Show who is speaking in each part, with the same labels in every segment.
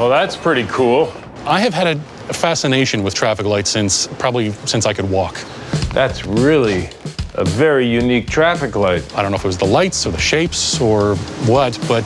Speaker 1: Well, that's pretty cool.
Speaker 2: I have had a fascination with traffic lights since I could walk.
Speaker 1: That's really a very unique traffic light.
Speaker 2: I don't know if it was the lights or the shapes or what, but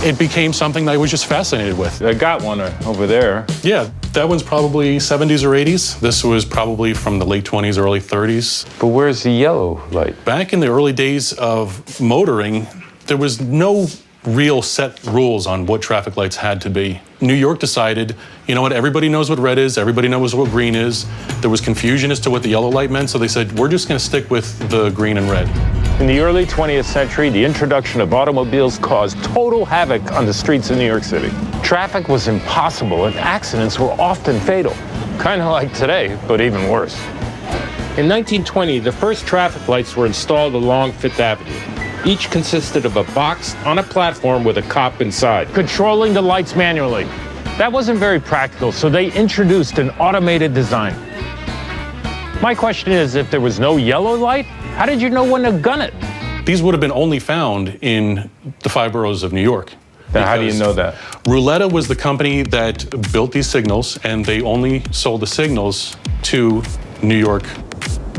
Speaker 2: it became something that I was just fascinated with.
Speaker 1: I got one over there.
Speaker 2: Yeah, that one's probably 70s or 80s. This was probably from the late 20s, early 30s.
Speaker 1: But where's the yellow light?
Speaker 2: Back in the early days of motoring, there was no real set rules on what traffic lights had to be. New York decided, you know what, everybody knows what red is, everybody knows what green is. There was confusion as to what the yellow light meant, so they said, we're just gonna stick with the green and red.
Speaker 1: In the early 20th century, the introduction of automobiles caused total havoc on the streets of New York City. Traffic was impossible and accidents were often fatal. Kind of like today, but even worse. In 1920, the first traffic lights were installed along Fifth Avenue. Each consisted of a box on a platform with a cop inside, controlling the lights manually. That wasn't very practical, so they introduced an automated design. My question is, if there was no yellow light, how did you know when to gun it?
Speaker 2: These would have been only found in the 5 boroughs of New York.
Speaker 1: Now, how do you know that?
Speaker 2: Rouletta was the company that built these signals, and they only sold the signals to New York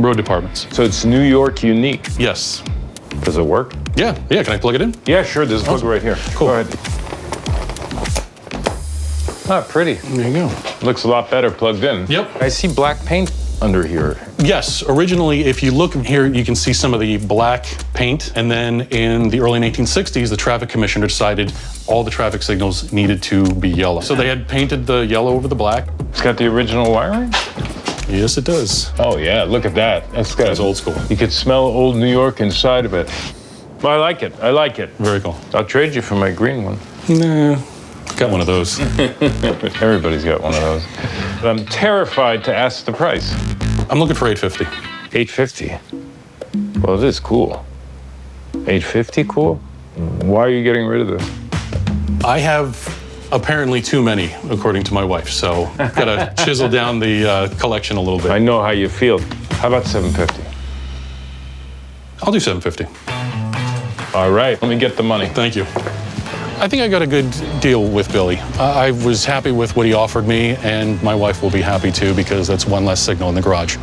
Speaker 2: road departments.
Speaker 1: So it's New York unique.
Speaker 2: Yes.
Speaker 1: Does it work?
Speaker 2: Yeah, can I plug it in?
Speaker 1: Yeah, sure, there's a plug right here.
Speaker 2: Cool.
Speaker 1: Go ahead. Ah, pretty.
Speaker 2: There you go.
Speaker 1: Looks a lot better plugged in.
Speaker 2: Yep.
Speaker 1: I see black paint under here.
Speaker 2: Yes, originally, if you look here, you can see some of the black paint. And then in the early 1960s, the traffic commissioner decided all the traffic signals needed to be yellow. So they had painted the yellow over the black.
Speaker 1: It's got the original wiring?
Speaker 2: Yes, it does.
Speaker 1: Oh, yeah, look at that.
Speaker 2: That's old school.
Speaker 1: You could smell old New York inside of it. Well, I like it. I like it.
Speaker 2: Very cool.
Speaker 1: I'll trade you for my green one.
Speaker 2: Nah, got one of those.
Speaker 1: Everybody's got one of those. But I'm terrified to ask the price.
Speaker 2: I'm looking for $850.
Speaker 1: $850. Well, it is cool. $850 cool? Why are you getting rid of this?
Speaker 2: I have apparently too many, according to my wife, so gotta chisel down the collection a little bit.
Speaker 1: I know how you feel. How about $750?
Speaker 2: I'll do $750.
Speaker 1: All right, let me get the money.
Speaker 2: Thank you. I think I got a good deal with Billy. I was happy with what he offered me, and my wife will be happy too, because that's one less signal in the garage.